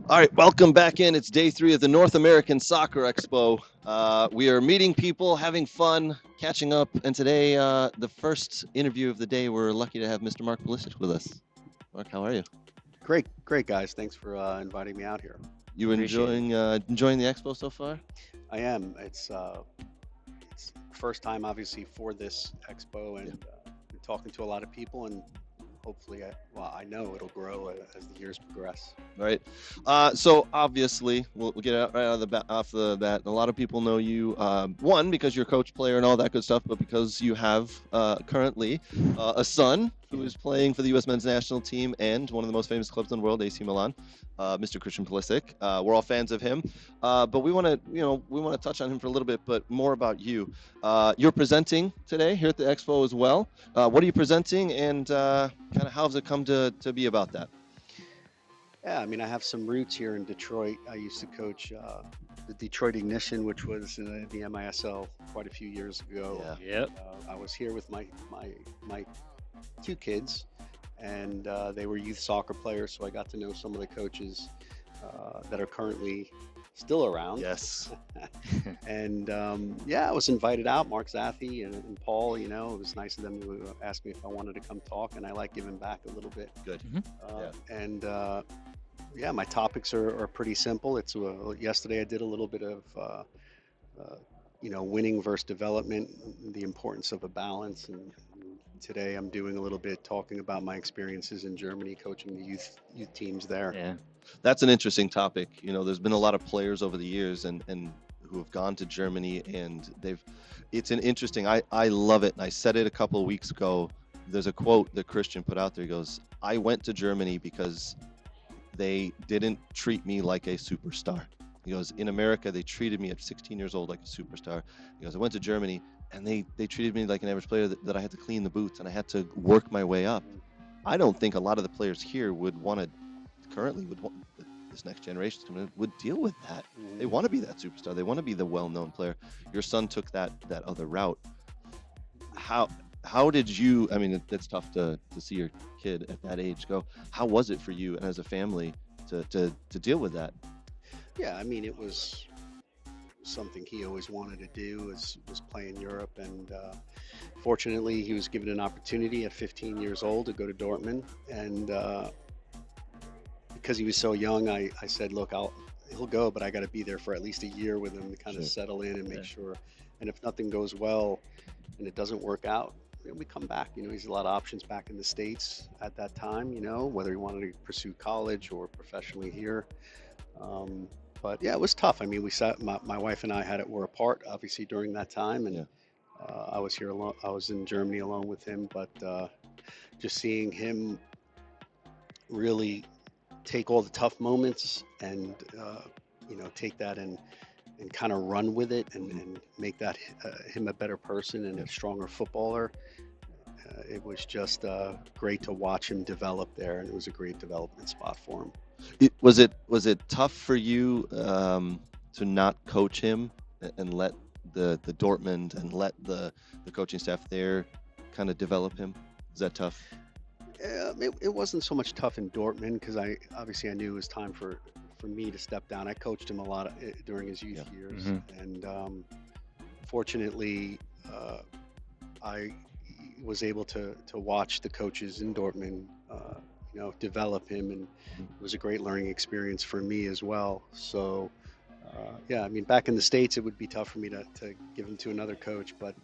All right, welcome back in. It's day 3 of the North American Soccer Expo. We are meeting people, having fun, catching up, and today, the first interview of the day, we're lucky to have Mr. Mark Pulisic with us. Mark, how are you? Great guys. Thanks for inviting me out here. You Appreciate it. enjoying the expo so far? I am. It's first time, obviously, for this expo, Yeah. and been talking to a lot of people, and hopefully, I know it'll grow as the years progress. Right. So obviously, we'll get it right out of off the bat. A lot of people know you, one because you're a coach, player, and all that good stuff, but because you have currently a son who is playing for the U.S. men's national team and one of the most famous clubs in the world, AC Milan, Mr. Christian Pulisic. We're all fans of him, but we want to, touch on him for a little bit, but more about you. You're presenting today here at the expo as well. What are you presenting, and kind of how has it come to be about that? Yeah, I mean, I have some roots here in Detroit. I used to coach the Detroit Ignition, which was in the MISL quite a few years ago. Yeah. Yep. I was here with my two kids, and they were youth soccer players, so I got to know some of the coaches that are currently still around. Yes. And yeah, I was invited out. Mark Zathy and Paul, it was nice of them to ask me if I wanted to come talk, and I like giving back a little bit. Good. And yeah, my topics are pretty simple. Yesterday I did a little bit of winning versus development, the importance of a balance, and today I'm doing a little bit talking about my experiences in Germany, coaching the youth teams there. Yeah. That's an interesting topic. There's been a lot of players over the years and who have gone to Germany, and it's an interesting, I love it. And I said it a couple of weeks ago. There's a quote that Christian put out there. He goes, I went to Germany because they didn't treat me like a superstar. He goes, in America, they treated me at 16 years old like a superstar. He goes, I went to Germany and they treated me like an average player that I had to clean the boots and I had to work my way up. I don't think a lot of the players here currently would want, this next generation would deal with that. They want to be that superstar. They want to be the well-known player. Your son took that other route. How did you, I mean, it's tough to see your kid at that age go. How was it for you and as a family to deal with that? Yeah, I mean, it was something he always wanted to do was play in Europe, and fortunately, he was given an opportunity at 15 years old to go to Dortmund, and because he was so young, I said, look, he'll go, but I got to be there for at least a year with him to kind of Sure. settle in and make Yeah. sure. And if nothing goes well and it doesn't work out, we come back. He's a lot of options back in the States at that time, whether he wanted to pursue college or professionally here. But yeah, it was tough. I mean, my wife and I were apart, obviously, during that time. And Yeah. I was here alone. I was in Germany alone with him, but just seeing him really take all the tough moments and take that and kind of run with it and make that him a better person and a stronger footballer. It was just great to watch him develop there, and it was a great development spot for him. Was it tough for you to not coach him and let the Dortmund and let the coaching staff there kind of develop him? Is that tough? It wasn't so much tough in Dortmund because I knew it was time for me to step down. I coached him a lot during his youth Yeah. years, Mhm. and fortunately, I was able to watch the coaches in Dortmund, develop him, and it was a great learning experience for me as well. So. Yeah, I mean, back in the States, it would be tough for me to give him to another coach, but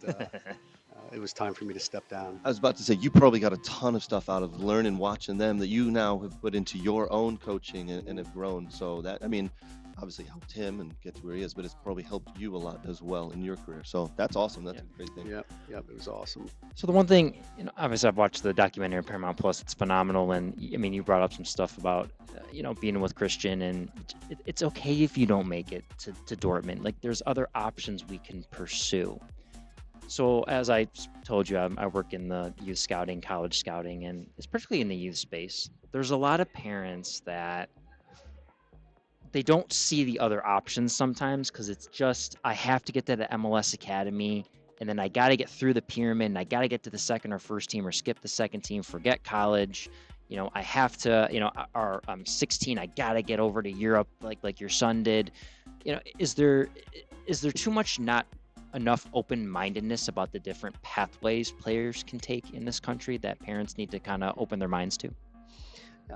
it was time for me to step down. I was about to say, you probably got a ton of stuff out of learning, watching them that you now have put into your own coaching and have grown. So that, I mean, obviously helped him and get to where he is, but it's probably helped you a lot as well in your career. So that's awesome. That's Yeah. a great thing. Yep, yep, it was awesome. So the one thing, obviously I've watched the documentary on Paramount Plus. It's phenomenal, and I mean, you brought up some stuff about, being with Christian, and it's okay if you don't make it to Dortmund. Like, there's other options we can pursue. So as I told you, I work in the youth scouting, college scouting, and it's particularly in the youth space. There's a lot of parents that they don't see the other options sometimes because it's just, I have to get to the MLS academy, and then I got to get through the pyramid, and I got to get to the second or first team or skip the second team, forget college. I have to, or I'm 16, I gotta get over to Europe like your son did. Is there too much not enough open-mindedness about the different pathways players can take in this country that parents need to kind of open their minds to?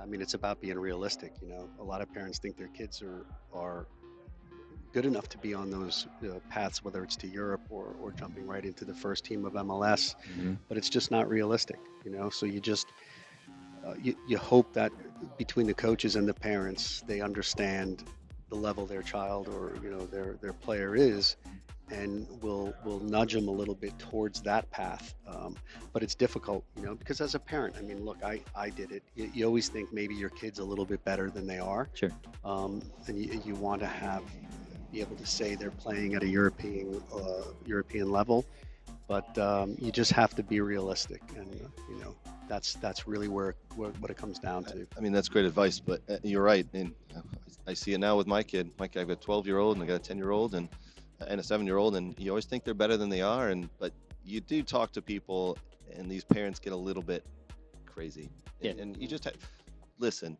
I mean, it's about being realistic. A lot of parents think their kids are good enough to be on those paths, whether it's to Europe or jumping right into the first team of MLS, Hmm. but it's just not realistic. So you hope that between the coaches and the parents, they understand the level their child or their player is, and will nudge them a little bit towards that path. But it's difficult, because as a parent, I mean, look, I did it. You always think maybe your kid's a little bit better than they are, Sure. and you want to be able to say they're playing at a European level, but you just have to be realistic, and that's really what it comes down to. I mean, that's great advice, but you're right. And I see it now with my kid. My kid, I've got a 12-year-old and I got a 10-year-old and a 7-year-old, and you always think they're better than they are. But you do talk to people, and these parents get a little bit crazy. Yeah. And you just listen.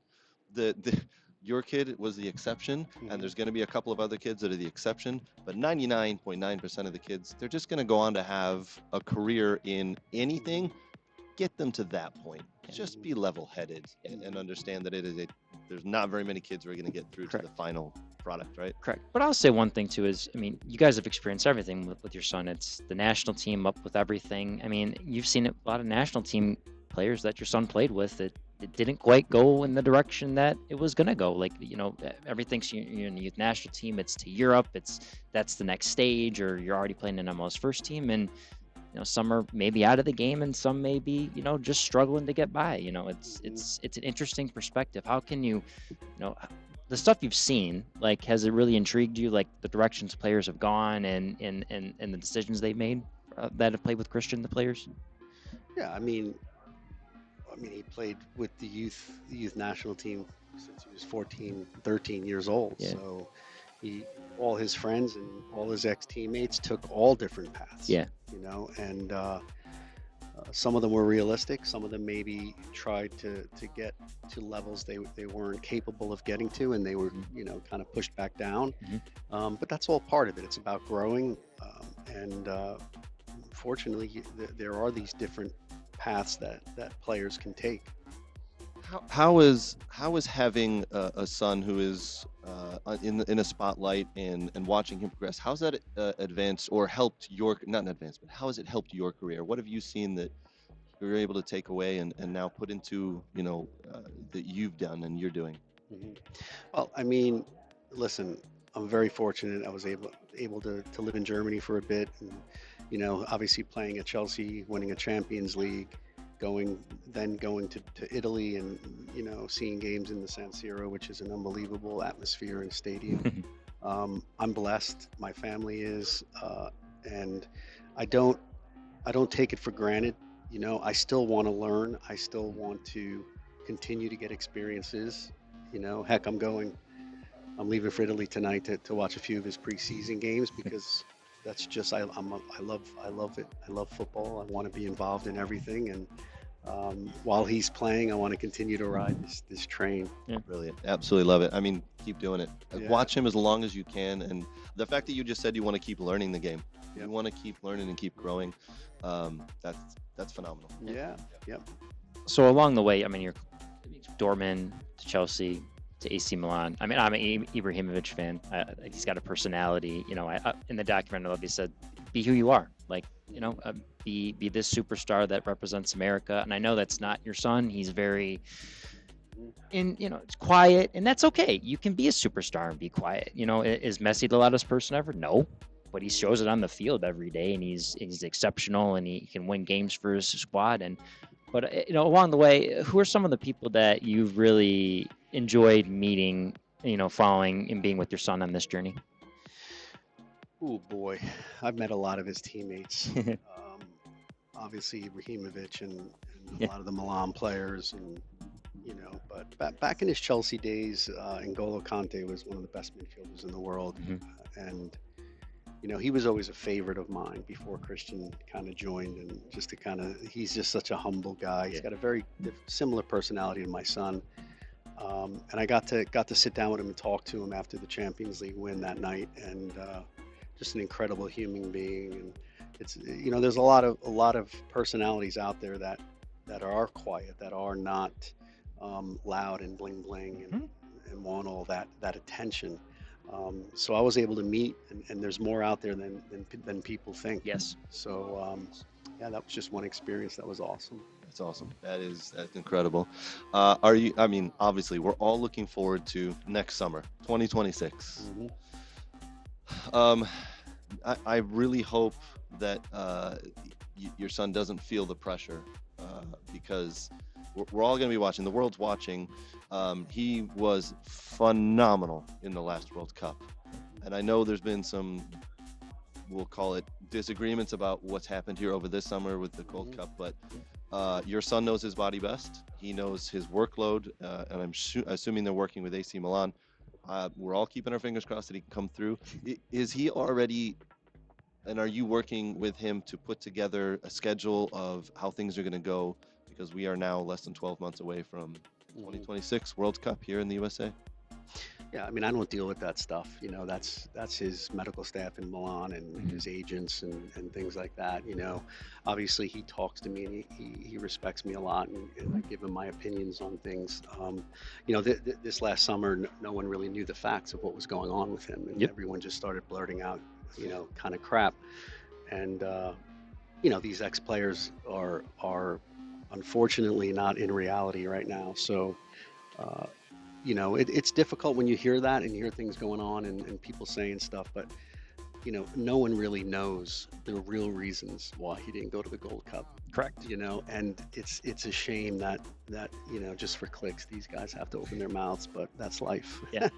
The your kid was the exception, Mhm. and there's going to be a couple of other kids that are the exception. But 99.9% of the kids, they're just going to go on to have a career in anything. Get them to that point. Just be level-headed and understand that there's not very many kids who are going to get through to Correct. the final product, right? Correct. But I'll say one thing too is, I mean, you guys have experienced everything with your son. It's the national team up with everything. I mean, you've seen a lot of national team players that your son played with that it didn't quite go in the direction that it was going to go. Like, everything's you're in the youth national team. It's to Europe. That's the next stage, or you're already playing in MLS first team. And, some are maybe out of the game and some may be, just struggling to get by. It's an interesting perspective. How can the stuff you've seen, like, has it really intrigued you, like the directions players have gone and the decisions they've made that have played with Christian, the players? Yeah, he played with the youth national team since he was 14, 13 years old. Yeah. So all his friends and all his ex-teammates took all different paths. Yeah. And some of them were realistic. Some of them maybe tried to get to levels they weren't capable of getting to, and they were, kind of pushed back down. Mhm. But that's all part of it. It's about growing. And fortunately, there are these different paths that players can take. How is having a son who is in a spotlight and watching him progress? How's that advanced or helped not advanced, but how has it helped your career? What have you seen that you're able to take away and now put into that you've done and you're doing? Mhm. Well, I mean, listen, I'm very fortunate. I was able to live in Germany for a bit, and obviously playing at Chelsea, winning a Champions League, going to Italy, and seeing games in the San Siro, which is an unbelievable atmosphere and stadium. I'm blessed. My family is, and I don't take it for granted. I still want to learn. I still want to continue to get experiences. Heck, I'm leaving for Italy tonight to watch a few of his preseason games, because that's just I love it. I love football. I want to be involved in everything, and while he's playing, I want to continue to ride this train. Brilliant. Absolutely love it. I mean, keep doing it. Yeah. Watch him as long as you can. And the fact that you just said you want to keep learning the game, Yep. you want to keep learning and keep growing. That's phenomenal. Yeah. Yep. So along the way, I mean, you're Dortmund to Chelsea to AC Milan. I mean, I'm an Ibrahimovic fan. He's got a personality. In the documentary, he said, "Be who you are. Like, be this superstar that represents America." And I know that's not your son. He's very, it's quiet, and that's okay. You can be a superstar and be quiet. Is Messi the loudest person ever? No, but he shows it on the field every day, and he's exceptional, and he can win games for his squad. But along the way, who are some of the people that you've really enjoyed meeting, following and being with your son on this journey? Oh boy, I've met a lot of his teammates. Obviously Ibrahimovic and a lot of the Milan players, and but back in his Chelsea days, N'Golo Kante was one of the best midfielders in the world, Mhm. and he was always a favorite of mine before Christian kind of joined, and just to he's just such a humble guy. He's Yeah. got a very similar personality to my son. And I got to sit down with him and talk to him after the Champions League win that night, and just an incredible human being. And it's there's a lot of personalities out there that are quiet, that are not loud and bling bling Mhm. and want all that attention. So I was able to meet, and there's more out there than people think. Yes. So yeah, that was just one experience that was awesome. That's awesome. That's incredible. I mean, obviously, we're all looking forward to next summer, 2026. Hmm. Um, I really hope that your son doesn't feel the pressure, because we're all going to be watching. The world's watching. He was phenomenal in the last World Cup, and I know there's been some, we'll call it, disagreements about what's happened here over this summer with the Gold Cup, but your son knows his body best. He knows his workload, and I'm assuming they're working with AC Milan. We're all keeping our fingers crossed that he can come through. Is he already, and are you working with him to put together a schedule of how things are going to go? Because we are now less than 12 months away from 2026 World Cup here in the USA. Yeah, I mean, I don't deal with that stuff. That's his medical staff in Milan and his agents and things like that. Obviously he talks to me, and he respects me a lot, and I give him my opinions on things. This last summer, no one really knew the facts of what was going on with him, and Yep. everyone just started blurting out, kind of crap. And these ex-players are unfortunately not in reality right now. So. Uh, it's difficult when you hear that and you hear things going on, and people saying stuff, but no one really knows the real reasons why he didn't go to the Gold Cup. Correct. And it's a shame that just for clicks these guys have to open their mouths, but that's life. Yeah.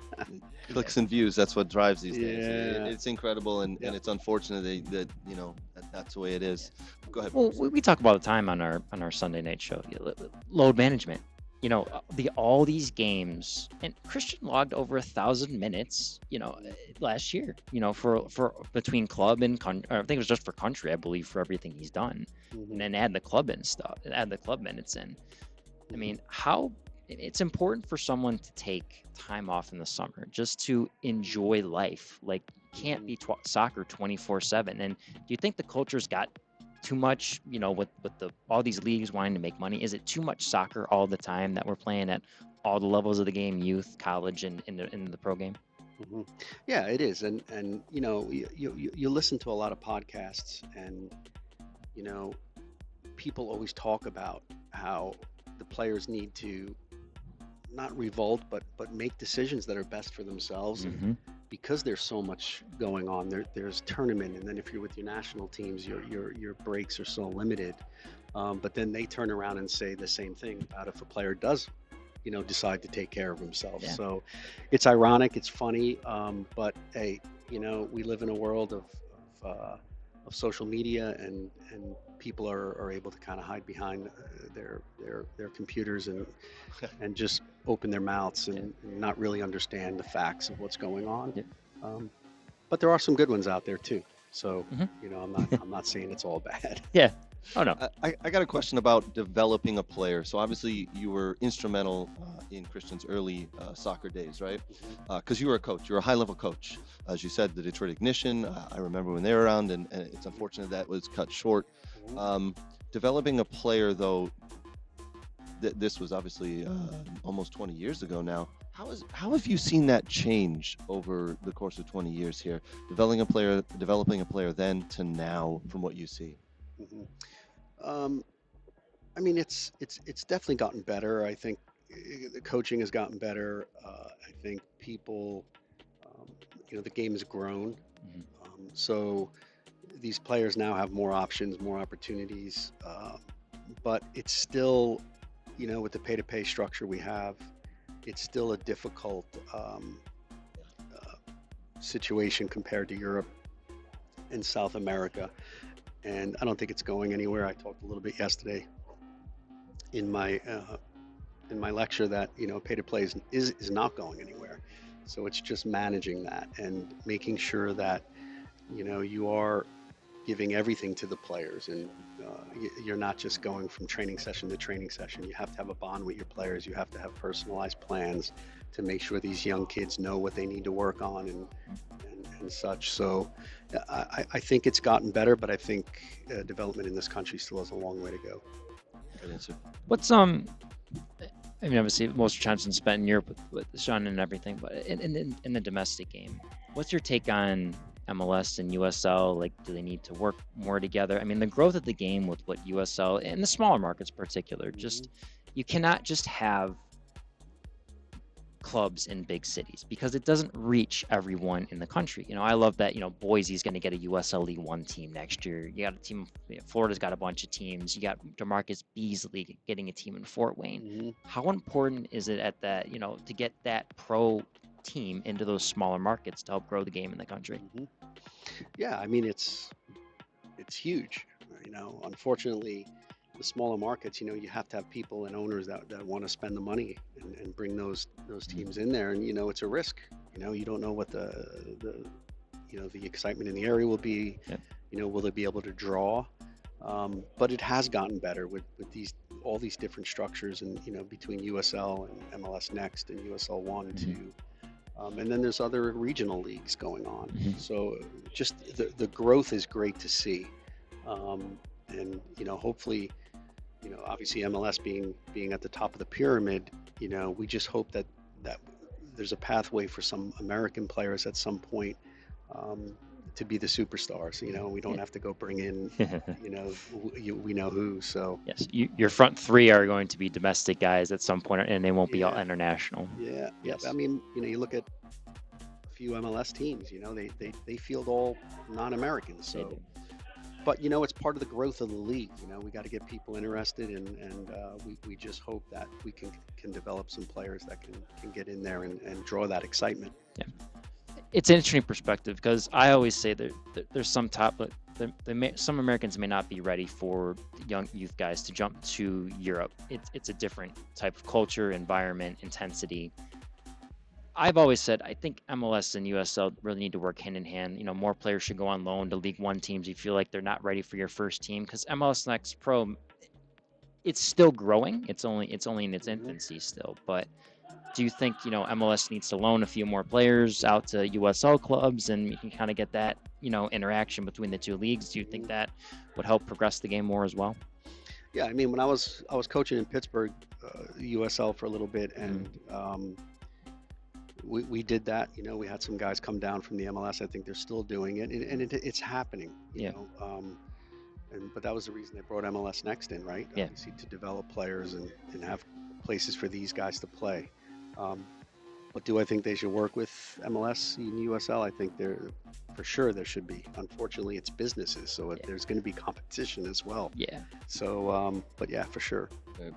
Clicks and views, that's what drives these days. Yeah. It's incredible, and it's unfortunate that that's the way it is. Go ahead. Well, we talk about the time on our Sunday night show. Load management. All these games, and Christian logged over 1,000 minutes, last year, for between club and I think it was just for country, I believe, for everything he's done, and then add the club minutes in. I mean, it's important for someone to take time off in the summer just to enjoy life. Like, you can't be soccer 24/7. And do you think the culture's got too much, with all these leagues wanting to make money? Is it too much soccer all the time that we're playing at all the levels of the game, youth, college, and in the pro game? Hmm. Yeah, it is. And you listen to a lot of podcasts, and people always talk about how the players need to not revolt, but make decisions that are best for themselves. And because there's so much going on, there's tournament, and then if you're with your national teams, your breaks are so limited. But then they turn around and say the same thing about if a player does, decide to take care of himself. Yeah. So it's ironic, it's funny, but hey, we live in a world of social media, and people are able to kind of hide behind their computers and just open their mouths and not really understand the facts of what's going on. Yep. But there are some good ones out there too. So Mhm. I'm not saying it's all bad. Yeah. Oh no. I got a question about developing a player. So obviously you were instrumental in Christian's early soccer days, right? Because you were a coach. You were a high-level coach. As you said, the Detroit Ignition, I remember when they were around, and it's unfortunate that was cut short. Developing a player, though, this was obviously almost 20 years ago now. How have you seen that change over the course of 20 years here? Developing a player then to now, from what you see. Mhm. I mean, it's definitely gotten better. I think the coaching has gotten better. I think people, the game has grown. Mhm. So these players now have more options, more opportunities. But it's still, with the pay-to-pay structure we have, it's still a difficult situation compared to Europe and South America. And I don't think it's going anywhere. I talked a little bit yesterday in my lecture that pay to play is not going anywhere. So it's just managing that and making sure that you are giving everything to the players, and you're not just going from training session to training session. You have to have a bond with your players. You have to have personalized plans to make sure these young kids know what they need to work on and such. So I think it's gotten better, but I think development in this country still has a long way to go. Good answer. What's I mean, obviously, most of your time's been spent in Europe with Sean and everything, but in the domestic game, what's your take on MLS and USL? Like, do they need to work more together? I mean, the growth of the game with what USL and the smaller markets, in particular, just you cannot just have clubs in big cities because it doesn't reach everyone in the country. I love that, Boise's going to get a USL League One team next year. You got a team, Florida's got a bunch of teams. You got DeMarcus Beasley getting a team in Fort Wayne. How important is it at that, to get that pro team into those smaller markets to help grow the game in the country? Yeah, I mean, it's huge. Unfortunately, the smaller markets, you have to have people and owners that want to spend the money and bring those teams in there. And, it's a risk. You don't know what the excitement in the area will be. Yeah. Will they be able to draw? But it has gotten better with all these different structures, and, between USL and MLS Next and USL 1, 2. And then there's other regional leagues going on. So just the growth is great to see. And, hopefully, obviously MLS being at the top of the pyramid, we just hope that there's a pathway for some American players at some point to be the superstars. We don't have to go bring in, we know who. So yes, your front three are going to be domestic guys at some point, and they won't be all international. Yeah. Yes. I mean, you look at a few MLS teams. They field all non-Americans. So. But it's part of the growth of the league. We got to get people interested, and we just hope that we can develop some players that can get in there and draw that excitement. Yeah, it's an interesting perspective because I always say there's some some Americans may not be ready for young youth guys to jump to Europe. It's a different type of culture, environment, intensity. I've always said I think MLS and USL really need to work hand in hand. More players should go on loan to League One teams. You feel like they're not ready for your first team because MLS Next Pro, it's still growing. It's only in its infancy still. But do you think MLS needs to loan a few more players out to USL clubs, and you can kind of get that interaction between the two leagues? Do you think that would help progress the game more as well? Yeah, I mean, when I was coaching in Pittsburgh, USL for a little bit, and we did that. We had some guys come down from the MLS. I think they're still doing it, and it's happening. But that was the reason they brought MLS Next in, right? Yeah. Obviously, to develop players and have places for these guys to play. But do I think they should work with MLS and USL? I think for sure there should be. Unfortunately, it's businesses, so there's going to be competition as well. Yeah. So, but yeah, for sure. Right.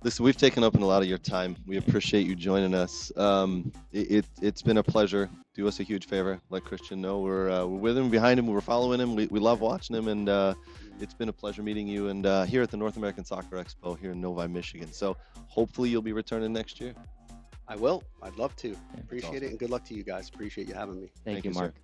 Listen, we've taken up a lot of your time. We appreciate you joining us. It's been a pleasure. Do us a huge favor, let Christian know we're with him, behind him, we're following him. We love watching him, and it's been a pleasure meeting you. And here at the North American Soccer Expo here in Novi, Michigan. So hopefully you'll be returning next year. I will. I'd love to. Appreciate awesome. it, and good luck to you guys. Appreciate you having me. Thank you, sir. Mark.